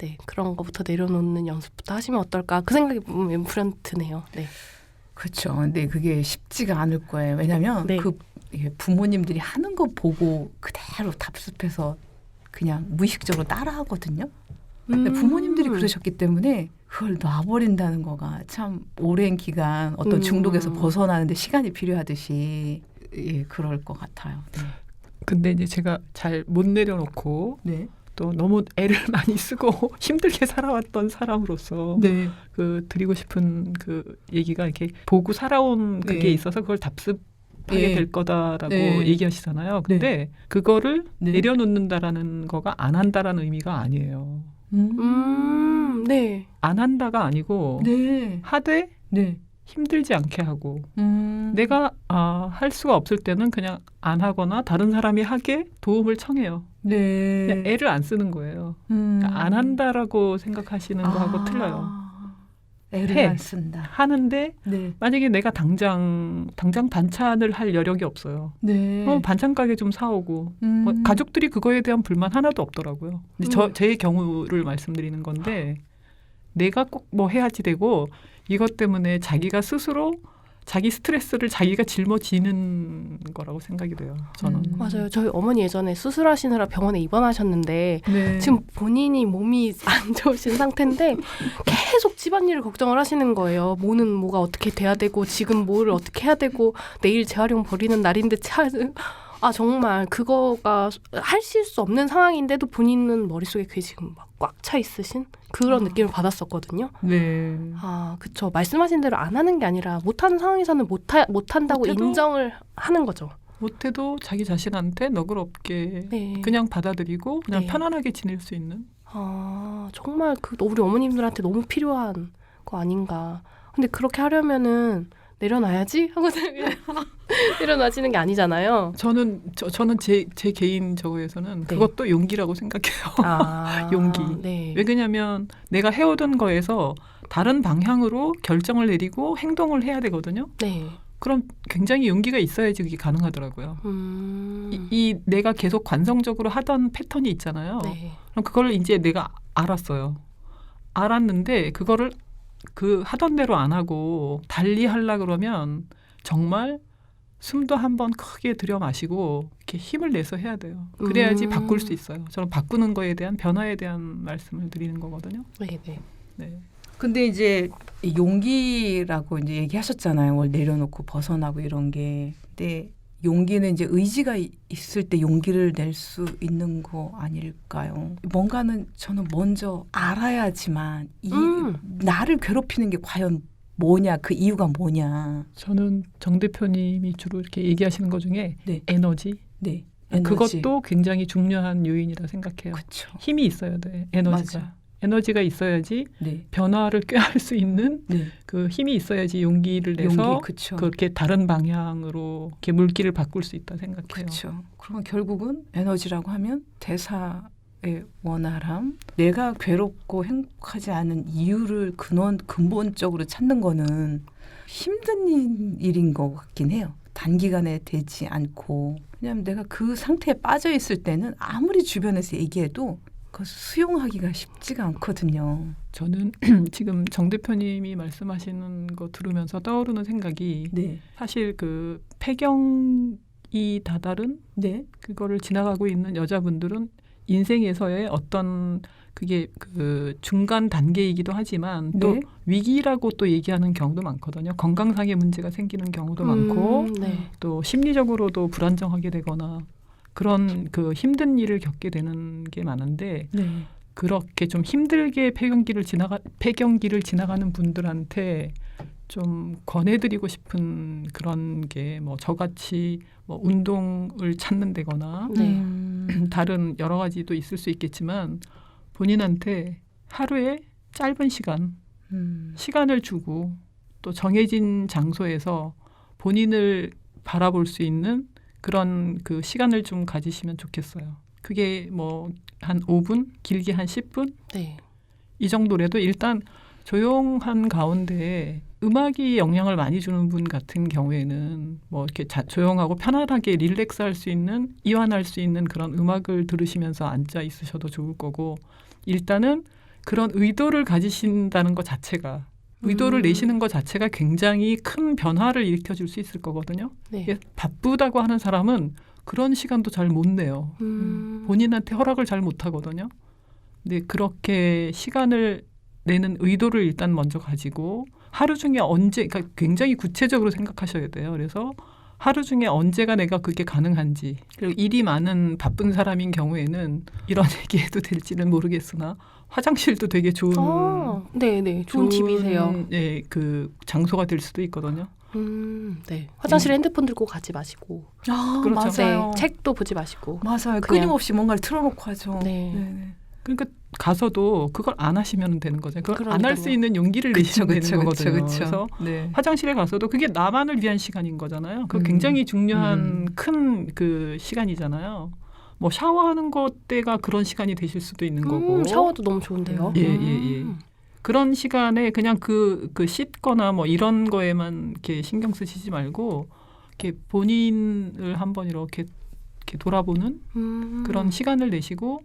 네, 그런 거부터 내려놓는 연습부터 하시면 어떨까? 그 생각이 불현듯 드네요. 네. 그렇죠. 근데 그게 쉽지가 않을 거예요. 왜냐하면 네. 부모님들이 하는 거 보고 그대로 답습해서 그냥 무의식적으로 따라하거든요. 근데 부모님들이 그러셨기 때문에 그걸 놔버린다는 거가 참 오랜 기간 어떤 중독에서 벗어나는데 시간이 필요하듯이 그럴 것 같아요. 네. 근데 이제 제가 잘 못 내려놓고 네. 또 너무 애를 많이 쓰고 힘들게 살아왔던 사람으로서 네. 그 드리고 싶은 그 얘기가 이렇게 보고 살아온 그게 네. 있어서 그걸 답습하게 네. 될 거다라고 네. 얘기하시잖아요. 근데 그거를 네. 내려놓는다라는 거가 안 한다라는 의미가 네. 안 한다가 아니고 네. 하되 네. 힘들지 않게 하고 내가 할 수가 없을 때는 그냥 안 하거나 다른 사람이 하게 도움을 청해요. 네. 그냥 애를 안 쓰는 거예요. 그러니까 안 한다라고 생각하시는 거하고 틀려요. 애를 해. 안 쓴다. 하는데 네. 만약에 내가 당장 반찬을 할 여력이 없어요. 네. 반찬 가게 좀 사오고 뭐 가족들이 그거에 대한 불만 하나도 없더라고요. 근데 제 경우를 말씀드리는 건데 내가 꼭 뭐 해야지 되고 이것 때문에 자기가 스스로 자기 스트레스를 자기가 짊어지는 거라고 생각이 돼요. 저는. 맞아요. 저희 어머니 예전에 수술하시느라 병원에 입원하셨는데 네. 지금 본인이 몸이 안 좋으신 상태인데 계속 집안일을 걱정을 하시는 거예요. 뭐는 뭐가 어떻게 돼야 되고 지금 뭐를 어떻게 해야 되고 내일 재활용 버리는 날인데 정말 그거가 하실 수 없는 상황인데도 본인은 머릿속에 그게 지금 막 꽉 차 있으신 그런 느낌을 받았었거든요. 네. 그쵸. 말씀하신 대로 안 하는 게 아니라 못하는 상황에서는 못한다고 못해도, 인정을 하는 거죠. 못해도 자기 자신한테 너그럽게 네. 그냥 받아들이고 그냥 네. 편안하게 지낼 수 있는. 정말 우리 어머님들한테 너무 필요한 거 아닌가. 근데 그렇게 하려면은 내려놔야지 하고 내려놔지는 게 아니잖아요. 저는 제 개인 저거에서는 네. 그것도 용기라고 생각해요. 용기. 네. 왜 그러냐면 내가 해오던 거에서 다른 방향으로 결정을 내리고 행동을 해야 되거든요. 네. 그럼 굉장히 용기가 있어야지 그게 가능하더라고요. 이 내가 계속 관성적으로 하던 패턴이 있잖아요. 네. 그럼 그걸 이제 내가 알았어요. 알았는데 그거를 그 하던 대로 안 하고 달리 하려고 그러면 정말 숨도 한번 크게 들여 마시고 이렇게 힘을 내서 해야 돼요. 그래야지 바꿀 수 있어요. 저는 바꾸는 거에 대한 변화에 대한 말씀을 드리는 거거든요. 네. 네. 근데 이제 용기라고 이제 얘기하셨잖아요. 뭘 내려놓고 벗어나고 이런 게. 근데 용기는 이제 의지가 있을 때 용기를 낼 수 있는 거 아닐까요? 뭔가는 저는 먼저 알아야지만 나를 괴롭히는 게 과연 뭐냐, 그 이유가 뭐냐. 저는 정 대표님이 주로 이렇게 얘기하시는 것 중에 네. 에너지. 네. 그것도 굉장히 중요한 요인이라 생각해요. 그쵸. 힘이 있어야 돼. 에너지가. 맞아. 에너지가 있어야지 네. 변화를 꾀할 수 있는 네. 그 힘이 있어야지 용기를 내서 용기, 그쵸. 그렇게 다른 방향으로 이렇게 물길을 바꿀 수 있다 생각해요. 그렇죠. 그러면 결국은 에너지라고 하면 대사의 원활함, 내가 괴롭고 행복하지 않은 이유를 근본적으로 찾는 거는 힘든 일인 것 같긴 해요. 단기간에 되지 않고. 왜냐하면 내가 그 상태에 빠져 있을 때는 아무리 주변에서 얘기해도 그걸 수용하기가 쉽지가 않거든요. 저는 지금 정 대표님이 말씀하시는 거 들으면서 떠오르는 생각이 네. 사실 그 폐경이 다다른 네. 그거를 지나가고 있는 여자분들은 인생에서의 어떤 그게 그 중간 단계이기도 하지만 또 네. 위기라고 또 얘기하는 경우도 많거든요. 건강상의 문제가 생기는 경우도 많고 네. 또 심리적으로도 불안정하게 되거나 그런 그 힘든 일을 겪게 되는 게 많은데 네. 그렇게 좀 힘들게 폐경기를 지나가는 분들한테 좀 권해드리고 싶은 그런 게 뭐 저같이 뭐 운동을 찾는다거나 네. 다른 여러 가지도 있을 수 있겠지만 본인한테 하루에 짧은 시간을 주고 또 정해진 장소에서 본인을 바라볼 수 있는 그런 그 시간을 좀 가지시면 좋겠어요. 그게 뭐 한 5분, 길게 한 10분? 네. 이 정도라도 일단 조용한 가운데 음악이 영향을 많이 주는 분 같은 경우에는 뭐 이렇게 조용하고 편안하게 릴렉스할 수 있는, 이완할 수 있는 그런 음악을 들으시면서 앉아 있으셔도 좋을 거고 일단은 그런 의도를 가지신다는 것 자체가 의도를 내시는 것 자체가 굉장히 큰 변화를 일으켜줄 수 있을 거거든요. 네. 바쁘다고 하는 사람은 그런 시간도 잘 못 내요. 본인한테 허락을 잘 못 하거든요. 근데 그렇게 시간을 내는 의도를 일단 먼저 가지고 하루 중에 언제, 그러니까 굉장히 구체적으로 생각하셔야 돼요. 그래서 하루 중에 언제가 내가 그게 가능한지, 그리고 일이 많은 바쁜 사람인 경우에는 이런 얘기해도 될지는 모르겠으나 화장실도 되게 좋은 네네 좋은 팁이세요. 네, 그 장소가 될 수도 있거든요. 네. 화장실에 핸드폰 들고 가지 마시고. 아, 그렇죠. 맞아요. 네, 책도 보지 마시고. 맞아요. 그냥. 끊임없이 뭔가를 틀어놓고 하죠. 네. 네네. 그러니까 가서도 그걸 안 하시면 되는 거죠. 그걸 안 할 수 그러니까요. 있는 용기를 내시면 되는 거거든요. 그쵸. 그래서 네. 화장실에 가서도 그게 나만을 위한 시간인 거잖아요. 그 굉장히 중요한 큰 그 시간이잖아요. 뭐 샤워하는 것 때가 그런 시간이 되실 수도 있는 거고. 샤워도 너무 좋은데요. 예. 그런 시간에 그냥 그 씻거나 뭐 이런 거에만 이렇게 신경 쓰시지 말고 이렇게 본인을 한번 이렇게 돌아보는 그런 시간을 내시고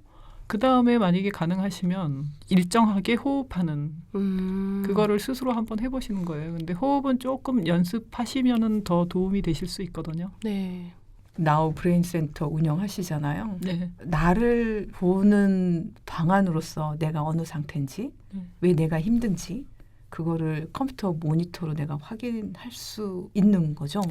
그 다음에 만약에 가능하시면 일정하게 호흡하는 그거를 스스로 한번 해보시는 거예요. 근데 호흡은 조금 연습하시면은 더 도움이 되실 수 있거든요. 네. 나우 브레인 센터 운영하시잖아요. 네. 나를 보는 방안으로서 내가 어느 상태인지, 왜 내가 힘든지 그거를 컴퓨터 모니터로 내가 확인할 수 있는 거죠.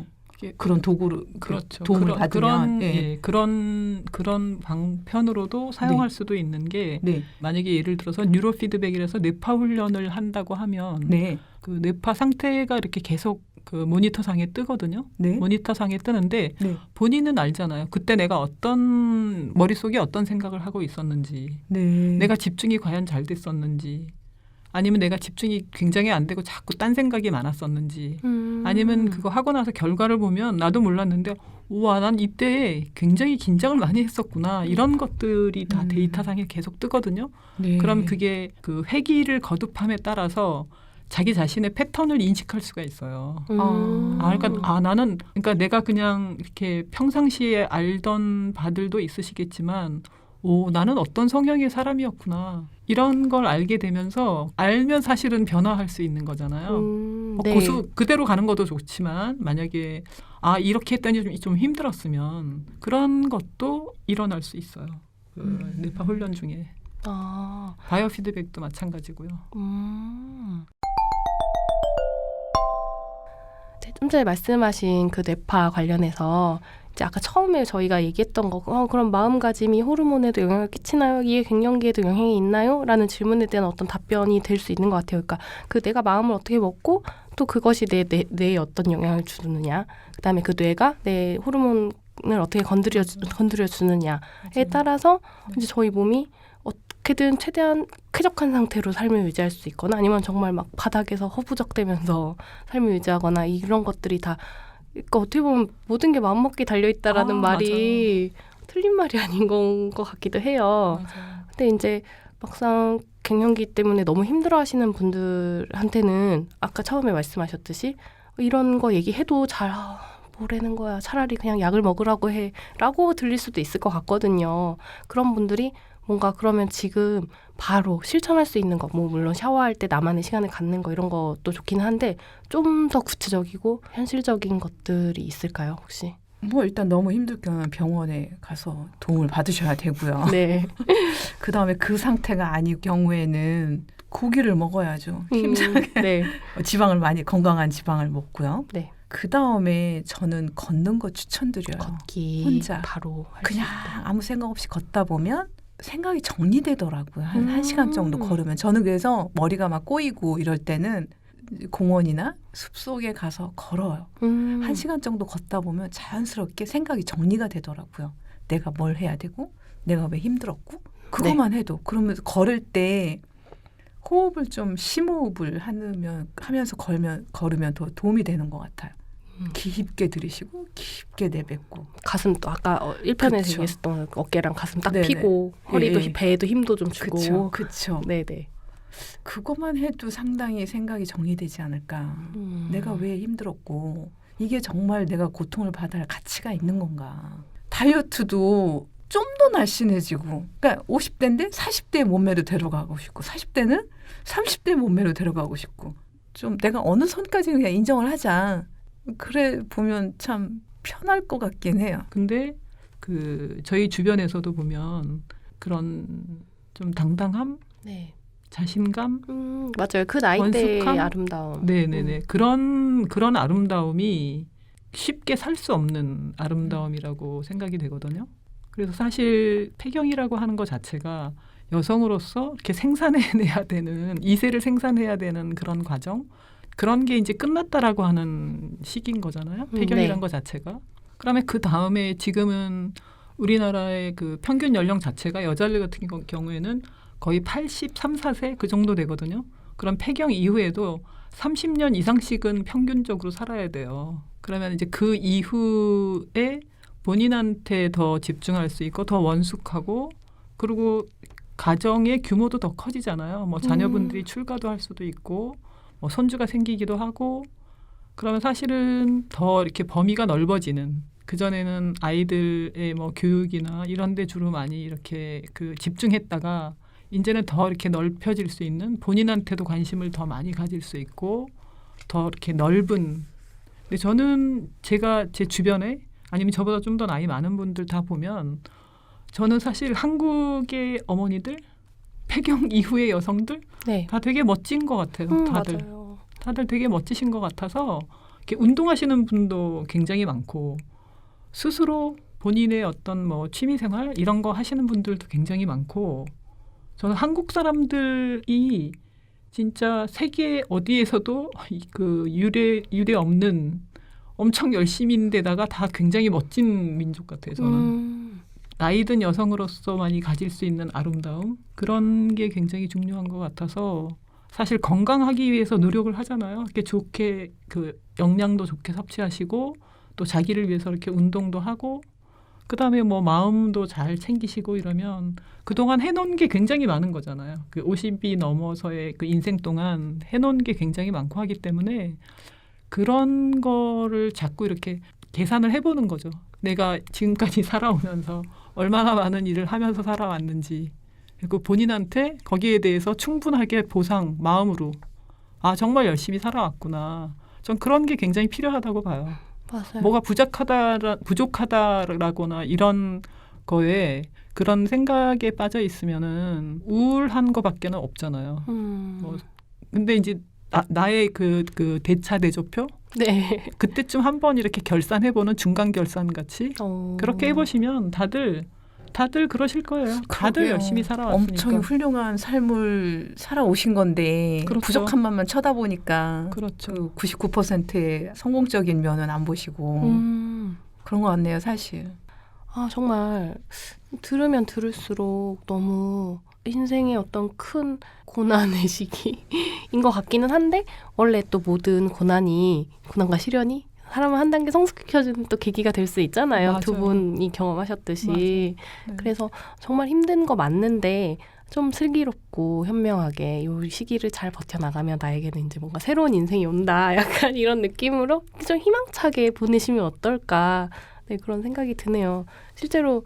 그런 도구로 그렇죠. 도움을 받으면 그런 방편으로도 사용할 수도 있는 게 네. 만약에 예를 들어서 뉴로 피드백이라서 뇌파 훈련을 한다고 하면 네. 그 뇌파 상태가 이렇게 계속 그 모니터상에 뜨거든요. 네. 모니터상에 뜨는데 네. 본인은 알잖아요. 그때 내가 어떤 머릿속에 어떤 생각을 하고 있었는지, 네. 내가 집중이 과연 잘 됐었는지, 아니면 내가 집중이 굉장히 안 되고 자꾸 딴 생각이 많았었는지, 아니면 그거 하고 나서 결과를 보면 나도 몰랐는데 우와 난 이때 굉장히 긴장을 많이 했었구나 이런 것들이 다 데이터상에 계속 뜨거든요. 네. 그럼 그게 그 회기를 거듭함에 따라서 자기 자신의 패턴을 인식할 수가 있어요. 나는 그러니까 내가 그냥 이렇게 평상시에 알던 바들도 있으시겠지만 나는 어떤 성향의 사람이었구나. 이런 걸 알게 되면서 알면 사실은 변화할 수 있는 거잖아요. 네. 고수 그대로 가는 것도 좋지만 만약에 이렇게 했더니 좀 힘들었으면 그런 것도 일어날 수 있어요. 뇌파 훈련 중에. 바이오 피드백도 마찬가지고요. 좀 전에 말씀하신 그 뇌파 관련해서 이제 아까 처음에 저희가 얘기했던 거 그럼 마음가짐이 호르몬에도 영향을 끼치나요? 이게 갱년기에도 영향이 있나요? 라는 질문에 대한 어떤 답변이 될 수 있는 것 같아요. 그러니까 그 내가 마음을 어떻게 먹고 또 그것이 뇌에 어떤 영향을 주느냐, 그다음에 그 뇌가 내 호르몬을 어떻게 건드려 주느냐에 따라서 이제 저희 몸이 어떻게든 최대한 쾌적한 상태로 삶을 유지할 수 있거나 아니면 정말 막 바닥에서 허부적대면서 삶을 유지하거나 이런 것들이 다 그러니까 어떻게 보면 모든 게 마음먹기에 달려있다라는 말이 맞아요. 틀린 말이 아닌 것 같기도 해요. 맞아요. 근데 이제 막상 갱년기 때문에 너무 힘들어하시는 분들한테는 아까 처음에 말씀하셨듯이 이런 거 얘기해도 뭐라는 거야. 차라리 그냥 약을 먹으라고 해. 라고 들릴 수도 있을 것 같거든요. 그런 분들이 뭔가 그러면 지금 바로 실천할 수 있는 거, 뭐 물론 샤워할 때 나만의 시간을 갖는 거 이런 것도 좋긴 한데 좀 더 구체적이고 현실적인 것들이 있을까요, 혹시? 뭐 일단 너무 힘들 경우는 병원에 가서 도움을 받으셔야 되고요. 네. 그다음에 그 상태가 아닐 경우에는 고기를 먹어야죠. 힘들게. 네. 건강한 지방을 먹고요. 네. 그다음에 저는 걷는 거 추천드려요. 걷기 혼자 바로 그냥 아무 생각 없이 걷다 보면 생각이 정리되더라고요. 한 1시간 정도 걸으면. 저는 그래서 머리가 막 꼬이고 이럴 때는 공원이나 숲속에 가서 걸어요. 1시간 정도 걷다 보면 자연스럽게 생각이 정리가 되더라고요. 내가 뭘 해야 되고 내가 왜 힘들었고 그것만 해도. 그러면서 걸을 때 호흡을 좀 심호흡을 하면서 걸으면 더 도움이 되는 것 같아요. 깊게 들이쉬고 깊게 내뱉고 가슴 또 아까 1편에서 얘기했었던 어깨랑 가슴 딱 펴고 허리도 배에도 힘도 좀 주고 그렇죠. 네네. 그것만 해도 상당히 생각이 정리되지 않을까. 내가 왜 힘들었고 이게 정말 내가 고통을 받아야 할 가치가 있는 건가. 다이어트도 좀 더 날씬해지고 그러니까 50대인데 40대의 몸매로 데려가고 싶고 40대는 30대의 몸매로 데려가고 싶고 좀 내가 어느 선까지는 그냥 인정을 하자. 그래 보면 참 편할 것 같긴 해요. 근데 저희 주변에서도 보면 그런 좀 당당함, 네. 자신감, 맞아요. 그 나이대의 아름다움. 네네네. 그런 아름다움이 쉽게 살 수 없는 아름다움이라고 생각이 되거든요. 그래서 사실 폐경이라고 하는 것 자체가 여성으로서 이렇게 생산해내야 되는 이세를 생산해야 되는 그런 과정. 그런 게 이제 끝났다라고 하는 시기인 거잖아요. 폐경이란 것 자체가. 그다음에 그 다음에 지금은 우리나라의 그 평균 연령 자체가 여자들 같은 경우에는 거의 83, 4세 그 정도 되거든요. 그럼 폐경 이후에도 30년 이상씩은 평균적으로 살아야 돼요. 그러면 이제 그 이후에 본인한테 더 집중할 수 있고 더 원숙하고 그리고 가정의 규모도 더 커지잖아요. 뭐 자녀분들이 출가도 할 수도 있고 뭐 손주가 생기기도 하고 그러면 사실은 더 이렇게 범위가 넓어지는 그전에는 아이들의 뭐 교육이나 이런 데 주로 많이 이렇게 그 집중했다가 이제는 더 이렇게 넓혀질 수 있는 본인한테도 관심을 더 많이 가질 수 있고 더 이렇게 넓은 근데 저는 제가 제 주변에 아니면 저보다 좀 더 나이 많은 분들 다 보면 저는 사실 한국의 어머니들 폐경 이후의 여성들 네. 다 되게 멋진 것 같아요. 맞아요. 다들 되게 멋지신 것 같아서 이렇게 운동하시는 분도 굉장히 많고 스스로 본인의 어떤 뭐 취미생활 이런 거 하시는 분들도 굉장히 많고 저는 한국 사람들이 진짜 세계 어디에서도 그 유례 없는 엄청 열심인데다가 다 굉장히 멋진 민족 같아요. 저는 나이든 여성으로서만이 가질 수 있는 아름다움 그런 게 굉장히 중요한 것 같아서 사실 건강하기 위해서 노력을 하잖아요. 이렇게 좋게 그 영양도 좋게 섭취하시고 또 자기를 위해서 이렇게 운동도 하고 그다음에 뭐 마음도 잘 챙기시고 이러면 그동안 해놓은 게 굉장히 많은 거잖아요. 그 50이 넘어서의 그 인생 동안 해놓은 게 굉장히 많고 하기 때문에 그런 거를 자꾸 이렇게 계산을 해보는 거죠. 내가 지금까지 살아오면서 얼마나 많은 일을 하면서 살아왔는지 그리고 본인한테 거기에 대해서 충분하게 보상 마음으로 아 정말 열심히 살아왔구나. 전 그런 게 굉장히 필요하다고 봐요. 맞아요. 뭐가 부족하다라거나 이런 거에 그런 생각에 빠져 있으면은 우울한 거밖에는 없잖아요. 뭐 근데 이제 나의 그 대차 대조표 네. 그때쯤 한번 이렇게 결산해보는 중간 결산 같이 그렇게 해보시면 다들 그러실 거예요. 다들 그러게요. 열심히 살아왔으니까. 엄청 훌륭한 삶을 살아오신 건데 그렇죠. 부족한 맛만 쳐다보니까 그렇죠. 그 99%의 성공적인 면은 안 보시고 그런 것 같네요, 사실. 아 정말 들으면 들을수록 너무 인생의 어떤 큰 고난의 시기인 것 같기는 한데 원래 또 모든 고난과 시련이 사람을 한 단계 성숙시켜주는 또 계기가 될 수 있잖아요. 맞아요. 두 분이 경험하셨듯이. 네. 그래서 정말 힘든 거 맞는데 좀 슬기롭고 현명하게 이 시기를 잘 버텨나가면 나에게는 이제 뭔가 새로운 인생이 온다. 약간 이런 느낌으로 좀 희망차게 보내시면 어떨까. 네, 그런 생각이 드네요. 실제로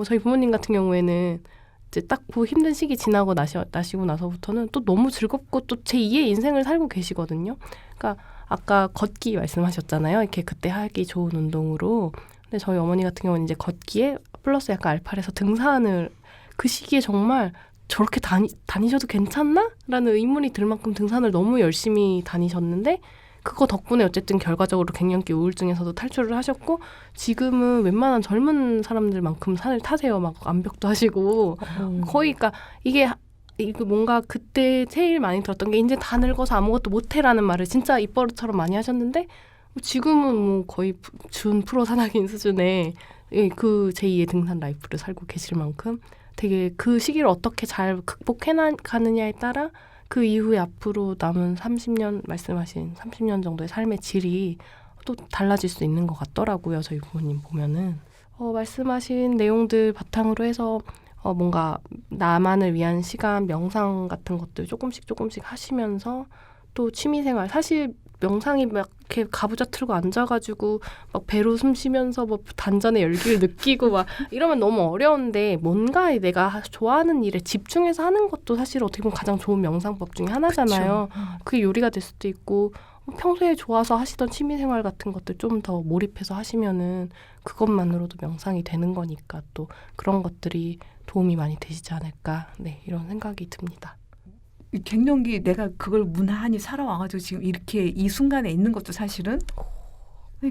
저희 부모님 같은 경우에는 이제 딱 그 힘든 시기 지나고 나시고 나서부터는 또 너무 즐겁고 또 제2의 인생을 살고 계시거든요. 그러니까 아까 걷기 말씀하셨잖아요. 이렇게 그때 하기 좋은 운동으로. 근데 저희 어머니 같은 경우는 이제 걷기에 플러스 약간 알파에서 등산을 그 시기에 정말 저렇게 다니셔도 괜찮나? 라는 의문이 들 만큼 등산을 너무 열심히 다니셨는데 그거 덕분에 어쨌든 결과적으로 갱년기 우울증에서도 탈출을 하셨고 지금은 웬만한 젊은 사람들만큼 산을 타세요. 막 암벽도 하시고 거의 그러니까 이게 뭔가 그때 제일 많이 들었던 게 이제 다 늙어서 아무것도 못해라는 말을 진짜 입버릇처럼 많이 하셨는데 지금은 뭐 거의 준 프로 산악인 수준의 그 제2의 등산 라이프를 살고 계실 만큼 되게 그 시기를 어떻게 잘 극복해가느냐에 따라 그 이후에 앞으로 남은 30년 말씀하신 30년 정도의 삶의 질이 또 달라질 수 있는 것 같더라고요. 저희 부모님 보면은 말씀하신 내용들 바탕으로 해서 뭔가 나만을 위한 시간, 명상 같은 것들 조금씩 하시면서 또 취미생활 사실 명상이 막 이렇게 가부좌 틀고 앉아가지고 막 배로 숨 쉬면서 뭐 단전의 열기를 느끼고 막 이러면 너무 어려운데 뭔가 내가 좋아하는 일에 집중해서 하는 것도 사실 어떻게 보면 가장 좋은 명상법 중에 하나잖아요. 그게 요리가 될 수도 있고 평소에 좋아서 하시던 취미생활 같은 것들 좀 더 몰입해서 하시면은 그것만으로도 명상이 되는 거니까 또 그런 것들이 도움이 많이 되시지 않을까 이런 생각이 듭니다. 갱년기 내가 그걸 무난히 살아와가지고 지금 이렇게 이 순간에 있는 것도 사실은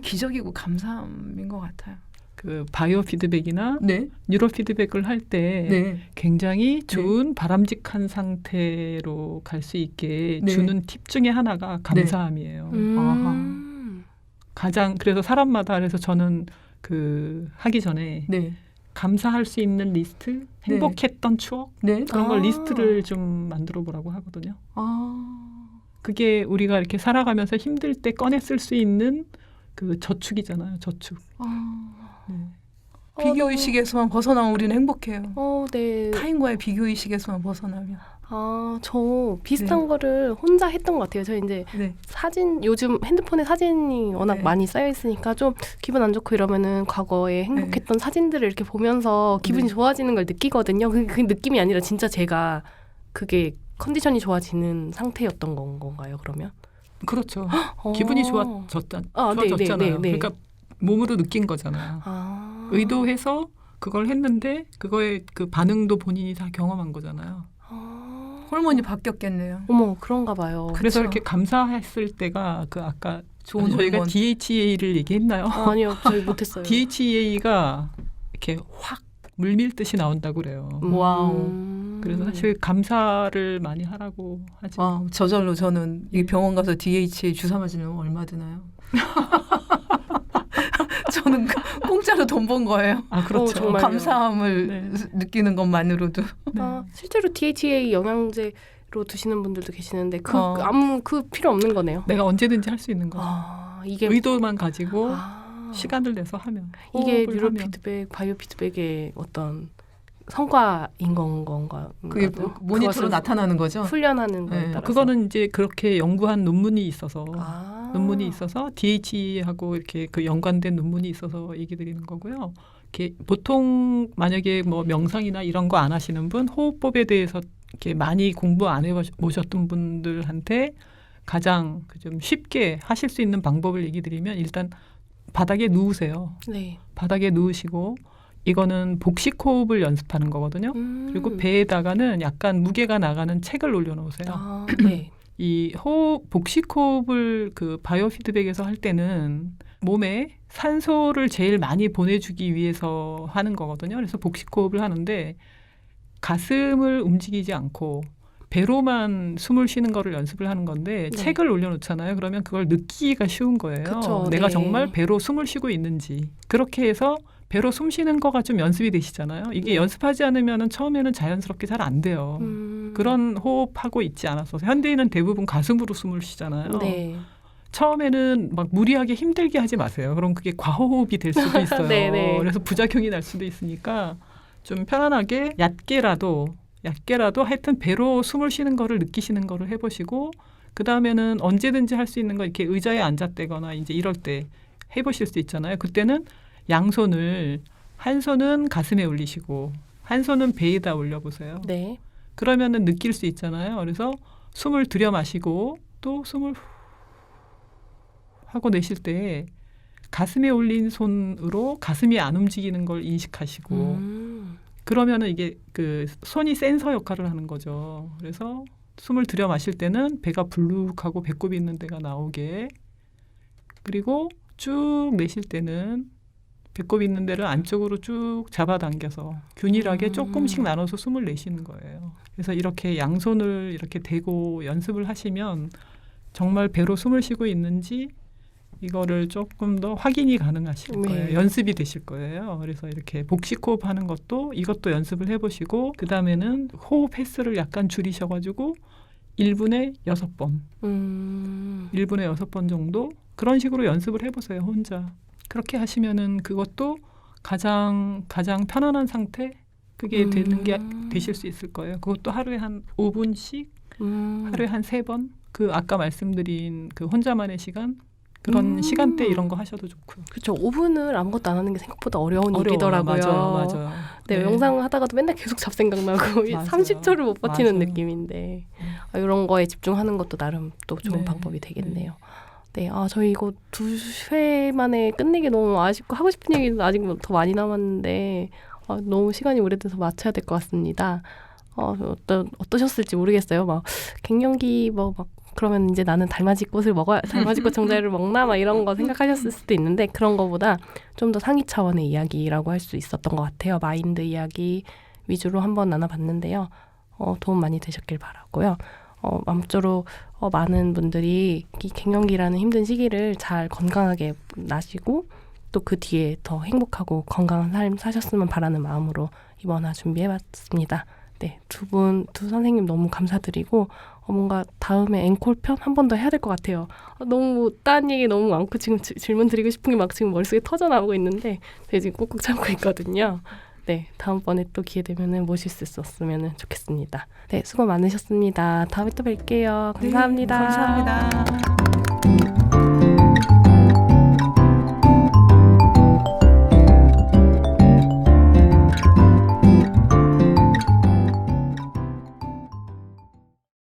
기적이고 감사함인 것 같아요. 그 바이오 피드백이나 뉴로 피드백을 할 때 굉장히 좋은 바람직한 상태로 갈 수 있게 주는 팁 중에 하나가 감사함이에요. 가장 그래서 사람마다 그래서 저는 그 하기 전에 감사할 수 있는 리스트, 행복했던 추억 네. 그런 걸 리스트를 좀 만들어 보라고 하거든요. 아. 그게 우리가 이렇게 살아가면서 힘들 때 꺼내 쓸 수 있는 그 저축이잖아요. 저축. 네. 비교의식에서만 벗어나면 우리는 행복해요. 네. 타인과의 비교의식에서만 벗어나면. 저 비슷한 거를 혼자 했던 것 같아요. 저 이제 사진, 요즘 핸드폰에 사진이 워낙 많이 쌓여 있으니까 좀 기분 안 좋고 이러면은 과거에 행복했던 사진들을 이렇게 보면서 기분이 좋아지는 걸 느끼거든요. 그 느낌이 아니라 진짜 제가 그게 컨디션이 좋아지는 상태였던 건가요, 그러면? 그렇죠. 기분이 좋아졌잖아요. 그러니까 몸으로 느낀 거잖아요. 의도해서 그걸 했는데 그거의 그 반응도 본인이 다 경험한 거잖아요. 호르몬이 바뀌었겠네요. 어머, 그런가 봐요. 그래서 그쵸. 이렇게 감사했을 때가 그 아까 좋은 저희가 호르몬. DHEA를 얘기했나요? 아니요, 저희 못했어요. DHEA가 이렇게 확 물밀듯이 나온다고 그래요. 와우. 그래서 사실 감사를 많이 하라고 하죠. 와, 저절로 저는 이 병원 가서 DHA 주사 맞으면 얼마 드나요? 저는 공짜로 돈 번 거예요. 그렇죠. 정말요? 감사함을 느끼는 것만으로도. 실제로 DHA 영양제로 드시는 분들도 계시는데 아무 필요 없는 거네요. 내가 언제든지 할 수 있는 거죠. 이게 의도만 가지고 시간을 내서 하면. 이게 뉴로 피드백, 바이오 피드백의 어떤 성과인 건가? 그게 모니터로 나타나는 거죠? 훈련하는 거에 따라서. 그거는 이제 그렇게 연구한 논문이 있어서 DHE하고 이렇게 그 연관된 논문이 있어서 얘기 드리는 거고요. 이렇게 보통 만약에 뭐 명상이나 이런 거 안 하시는 분, 호흡법에 대해서 이렇게 많이 공부 안 해보셨던 분들한테 가장 좀 쉽게 하실 수 있는 방법을 얘기 드리면 일단 바닥에 누우세요. 네. 바닥에 누우시고 이거는 복식 호흡을 연습하는 거거든요. 그리고 배에다가는 약간 무게가 나가는 책을 올려놓으세요. 네. 이 복식 호흡을 그 바이오 피드백에서 할 때는 몸에 산소를 제일 많이 보내주기 위해서 하는 거거든요. 그래서 복식 호흡을 하는데 가슴을 움직이지 않고 배로만 숨을 쉬는 거를 연습을 하는 건데 책을 올려놓잖아요. 그러면 그걸 느끼기가 쉬운 거예요. 그쵸, 내가 정말 배로 숨을 쉬고 있는지. 그렇게 해서 배로 숨 쉬는 거가 좀 연습이 되시잖아요. 이게 연습하지 않으면 처음에는 자연스럽게 잘 안 돼요. 그런 호흡하고 있지 않아서 현대인은 대부분 가슴으로 숨을 쉬잖아요. 네. 처음에는 막 무리하게 힘들게 하지 마세요. 그럼 그게 과호흡이 될 수도 있어요. 네네. 그래서 부작용이 날 수도 있으니까 좀 편안하게 얕게라도 하여튼 배로 숨을 쉬는 거를 느끼시는 거를 해보시고 그 다음에는 언제든지 할 수 있는 거 이렇게 의자에 앉았다거나 이제 이럴 때 해보실 수 있잖아요. 그때는 양손을 한 손은 가슴에 올리시고 한 손은 배에다 올려보세요. 네. 그러면은 느낄 수 있잖아요. 그래서 숨을 들여 마시고 또 숨을 하고 내쉴 때 가슴에 올린 손으로 가슴이 안 움직이는 걸 인식하시고 그러면은 이게 그 손이 센서 역할을 하는 거죠. 그래서 숨을 들여 마실 때는 배가 불룩하고 배꼽이 있는 데가 나오게 그리고 쭉 내쉴 때는 배꼽이 있는 데를 안쪽으로 쭉 잡아당겨서 균일하게 조금씩 나눠서 숨을 내쉬는 거예요. 그래서 이렇게 양손을 이렇게 대고 연습을 하시면 정말 배로 숨을 쉬고 있는지 이거를 조금 더 확인이 가능하실 거예요. 연습이 되실 거예요. 그래서 이렇게 복식 호흡 하는 것도 이것도 연습을 해보시고 그 다음에는 호흡 횟수를 약간 줄이셔가지고 1분에 6번 1분에 6번 정도 그런 식으로 연습을 해보세요. 혼자. 그렇게 하시면은 그것도 가장 편안한 상태 그게 되실 수 있을 거예요. 그것도 하루에 한 5분씩 하루에 한 3번 그 아까 말씀드린 그 혼자만의 시간 그런 시간대 이런 거 하셔도 좋고요. 그렇죠. 5분을 아무것도 안 하는 게 생각보다 어려운 일이더라고요. 맞아요. 네, 영상을 하다가도 맨날 계속 잡생각나고 30초를 못 버티는 느낌인데 이런 거에 집중하는 것도 나름 또 좋은 방법이 되겠네요. 네, 저희 이거 2회 만에 끝내기 너무 아쉽고 하고 싶은 얘기는 아직 더 많이 남았는데 너무 시간이 오래돼서 마쳐야 될 것 같습니다. 어떠셨을지 모르겠어요. 막 갱년기 막 그러면 이제 나는 달맞이꽃 정자를 먹나 막 이런 거 생각하셨을 수도 있는데 그런 거보다 좀 더 상위 차원의 이야기라고 할 수 있었던 것 같아요. 마인드 이야기 위주로 한번 나눠봤는데요. 도움 많이 되셨길 바라고요. 아무쪼록 많은 분들이 이 갱년기라는 힘든 시기를 잘 건강하게 나시고 또 그 뒤에 더 행복하고 건강한 삶 사셨으면 바라는 마음으로 이번 화 준비해봤습니다. 네, 두 선생님 너무 감사드리고 뭔가 다음에 앵콜편 한 번 더 해야 될 것 같아요. 너무 딴 얘기 너무 많고 지금 질문 드리고 싶은 게 막 지금 머릿속에 터져나오고 있는데 제가 지금 꾹꾹 참고 있거든요. 네, 다음번에 또 기회 되면 모실 수 있었으면 좋겠습니다. 네, 수고 많으셨습니다. 다음에 또 뵐게요. 감사합니다. 네, 감사합니다.